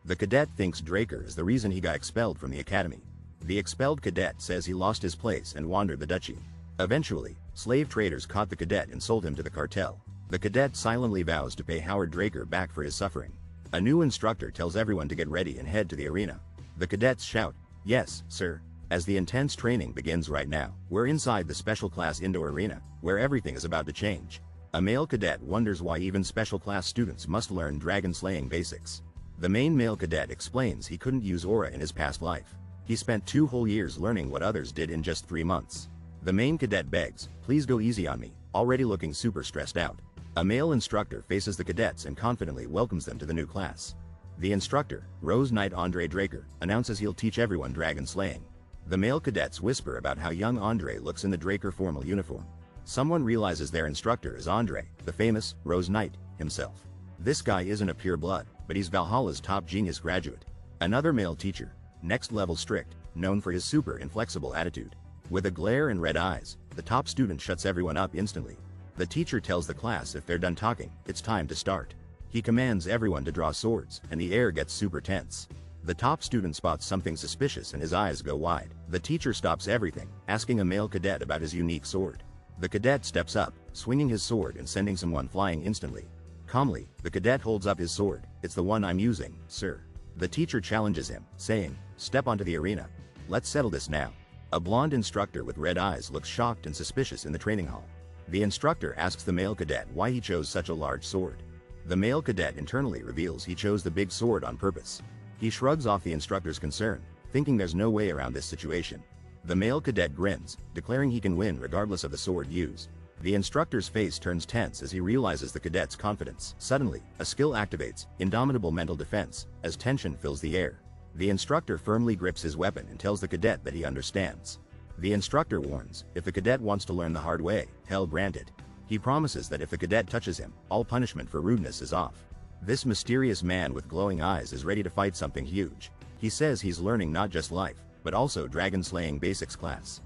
The cadet thinks Draker is the reason he got expelled from the academy. The expelled cadet says he lost his place and wandered the duchy. Eventually, slave traders caught the cadet and sold him to the cartel. The cadet silently vows to pay Howard Draker back for his suffering. A new instructor tells everyone to get ready and head to the arena. The cadets shout, yes, sir. As the intense training begins right now, we're inside the special class indoor arena, where everything is about to change. A male cadet wonders why even special class students must learn dragon slaying basics. The main male cadet explains he couldn't use aura in his past life. He spent 2 whole years learning what others did in just 3 months. The main cadet begs, please go easy on me, already looking super stressed out. A male instructor faces the cadets and confidently welcomes them to the new class. The instructor, Rose Knight Andre Draker, announces he'll teach everyone dragon slaying. The male cadets whisper about how young Andre looks in the Draker formal uniform. Someone realizes their instructor is Andre, the famous Rose Knight himself. This guy isn't a pure blood, but he's Valhalla's top genius graduate. Another male teacher, next level strict, known for his super inflexible attitude. With a glare and red eyes, the top student shuts everyone up instantly. The teacher tells the class if they're done talking, it's time to start. He commands everyone to draw swords, and the air gets super tense. The top student spots something suspicious and his eyes go wide. The teacher stops everything, asking a male cadet about his unique sword. The cadet steps up, swinging his sword and sending someone flying instantly. Calmly, the cadet holds up his sword. It's the one I'm using, sir. The teacher challenges him, saying, step onto the arena. Let's settle this now. A blonde instructor with red eyes looks shocked and suspicious in the training hall. The instructor asks the male cadet why he chose such a large sword. The male cadet internally reveals he chose the big sword on purpose. He shrugs off the instructor's concern, thinking there's no way around this situation. The male cadet grins, declaring he can win regardless of the sword used. The instructor's face turns tense as he realizes the cadet's confidence. Suddenly, a skill activates, indomitable mental defense, as tension fills the air. The instructor firmly grips his weapon and tells the cadet that he understands. The instructor warns, if the cadet wants to learn the hard way, hell granted. He promises that if the cadet touches him, all punishment for rudeness is off. This mysterious man with glowing eyes is ready to fight something huge. He says he's learning not just life, but also dragon slaying basics class.